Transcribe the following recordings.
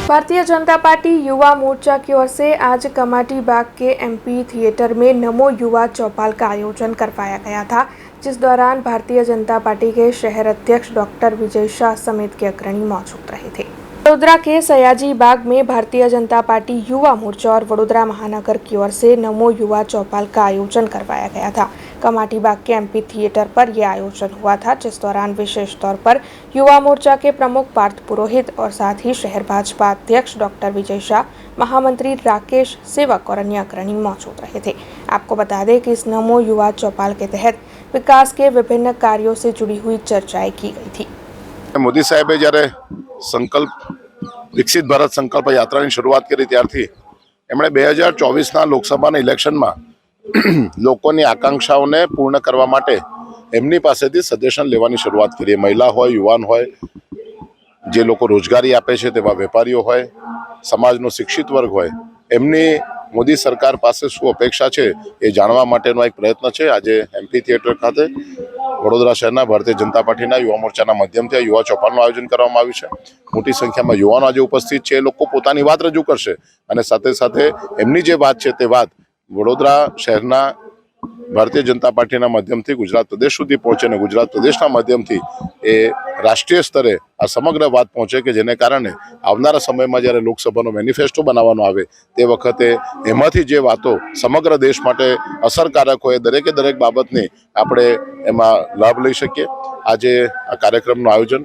Bharatiya Janata party Yuva Morcha की ओर से आज कमाटी बाग के एमपी थिएटर में नमो युवा चौपाल का आयोजन करवाया गया था, जिस दौरान भारतीय जनता पार्टी के शहर अध्यक्ष डॉक्टर विजय शाह समेत के अग्रणी मौजूद रहे थे। वडोदरा के सयाजी बाग में भारतीय जनता पार्टी युवा मोर्चा और वडोदरा महानगर की ओर से नमो युवा चौपाल का आयोजन करवाया गया था। कमाटी बाग के एमपी थिएटर पर यह आयोजन हुआ था, जिस दौरान विशेष तौर पर युवा मोर्चा के प्रमुख पार्थ पुरोहित और साथ ही शहर भाजपा अध्यक्ष डॉक्टर विजय शाह, महामंत्री राकेश सेवक और अन्य अग्रणी मौजूद रहे थे। आपको बता दें कि इस नमो युवा चौपाल के तहत विकास के विभिन्न कार्यों से जुड़ी हुई चर्चाएं की गई थी। मोदी साहेबे જ્યારે સંકલ્પ વિકસિત ભારત સંકલ્પ યાત્રાની શરૂઆત કરી ત્યારથી એમણે 2024ના લોકસભાના ઇલેક્શનમાં લોકોની આકાંક્ષાઓને પૂર્ણ કરવા માટે એમની પાસેથી સજેશન લેવાની શરૂઆત કરી। મહિલા હોય, યુવાન હોય, જે લોકો રોજગારી આપે છે તેવા વેપારીઓ હોય, સમાજનો શિક્ષિત વર્ગ હોય, એમની મોદી સરકાર પાસે શું અપેક્ષા છે એ જાણવા માટેનો એક પ્રયત્ન છે। આજે એમપી થિયેટર ખાતે વડોદરા શહેરના ભારતીય જનતા પાર્ટીના યુવા મોરચાના માધ્યમથી આ યુવા ચૌપાલનું આયોજન કરવામાં આવ્યું છે। મોટી સંખ્યામાં યુવાનો આજે ઉપસ્થિત છે। એ લોકો પોતાની વાત રજૂ કરશે અને સાથે સાથે એમની જે વાત છે તે વાત વડોદરા શહેરના ભારતીય જનતા પાર્ટીના માધ્યમથી ગુજરાત પ્રદેશ સુધી પહોંચે અને ગુજરાત પ્રદેશના માધ્યમથી એ રાષ્ટ્રીય સ્તરે આ સમગ્ર વાત પહોંચે કે જેને કારણે આવનારા સમયમાં જ્યારે લોકસભાનો મેનિફેસ્ટો બનાવવાનો આવે તે વખતે એમાંથી જે વાતો સમગ્ર દેશ માટે અસરકારક હોય દરેકે દરેક બાબતની આપણે એમાં લાભ લઈ શકીએ। આજે આ કાર્યક્રમનું આયોજન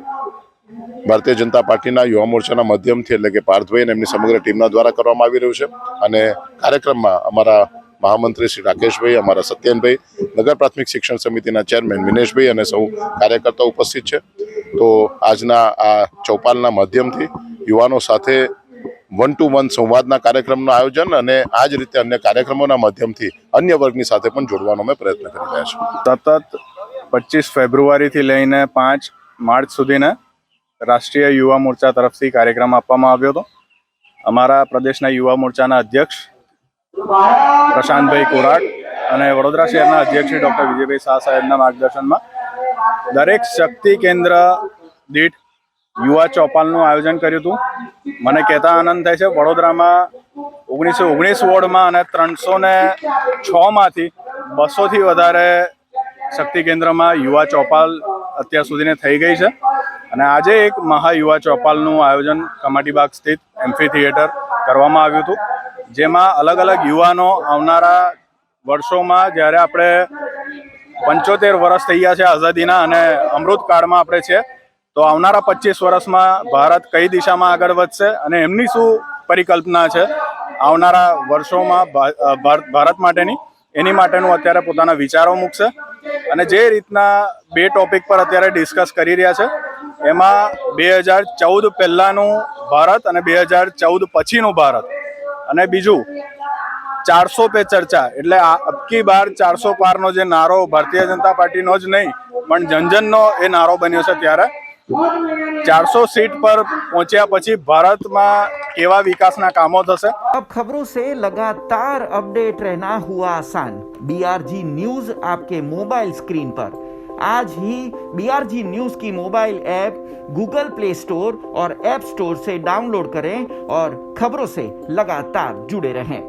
ભારતીય જનતા પાર્ટીના યુવા મોરચાના માધ્યમથી એટલે કે પાર્થભાઈ અને એમની સમગ્ર ટીમના દ્વારા કરવામાં આવી રહ્યું છે અને કાર્યક્રમમાં અમારા મહામંત્રી શ્રી રાકેશભાઈ, અમારા સત્યનભાઈ, નગર પ્રાથમિક શિક્ષણ સમિતિના ચેરમેન મિનેશભાઈ અને સૌ કાર્યકર્તાઓ ઉપસ્થિત છે। તો આજના આ ચૌપાલના માધ્યમથી યુવાનો સાથે 1-to-1 સંવાદના કાર્યક્રમનું આયોજન અને આ જ રીતે અન્ય કાર્યક્રમોના માધ્યમથી अन्य વર્ગની સાથે પણ જોડવાનો અમે પ્રયત્ન કરી રહ્યા છીએ। સતત 25 ફેબ્રુઆરીથી લઈને 5 માર્ચ સુધીના રાષ્ટ્રીય યુવા મોરચા તરફથી કાર્યક્રમ આપવામાં આવ્યો હતો। અમારા પ્રદેશના યુવા મોરચાના અધ્યક્ષ પ્રશાંતભાઈ કોરાટ અને વડોદરા શહેરના અધ્યક્ષ ડૉક્ટર વિજયભાઈ શાહ સાહેબના માર્ગદર્શનમાં દરેક શક્તિ કેન્દ્ર દીઠ યુવા ચૌપાલનું આયોજન કર્યું હતું। મને કહેતા આનંદ થાય છે, વડોદરામાં 1919 વોર્ડમાં અને 306માંથી 200થી વધારે શક્તિ કેન્દ્રમાં યુવા ચૌપાલ અત્યાર સુધીને થઈ ગઈ છે અને આજે એક મહાયુવા ચૌપાલનું આયોજન કમાટી બાગ સ્થિત એમ્ફી થિયેટર કરવામાં આવ્યું હતું, જેમાં અલગ અલગ યુવાનો આવનારા વર્ષોમાં જ્યારે આપણે 75 વર્ષ થઈ ગયા છે આઝાદીના અને અમૃતકાળમાં આપણે છે, તો આવનારા 25 વર્ષમાં ભારત કઈ દિશામાં આગળ વધશે અને એમની શું પરિકલ્પના છે આવનારા વર્ષોમાં ભારત માટેની, એની માટેનું અત્યારે પોતાના વિચારો મૂકશે। અને જે રીતના બે ટોપિક પર અત્યારે ડિસ્કસ કરી રહ્યા છે એમાં 2014 પહેલાંનું ભારત અને 2014 પછીનું ભારત અને બીજું 400 पे चर्चा એટલે અબકી બાર 400 પારનો જે નારો ભારતીય જનતા પાર્ટીનો જ નહીં પણ જનજનનો એ નારો બન્યો છે, ત્યારે 400 सीट पर पहुंच्या પછી ભારતમાં કેવા વિકાસના કામો થશે। अब खबरों से लगातार अपडेट रहना हुआ आसान। BRG न्यूज आपके मोबाइल स्क्रीन पर। आज ही BRG न्यूज की mobile app Google play store और ऐप स्टोर से डाउनलोड करें और खबरों से लगातार जुड़े रहें।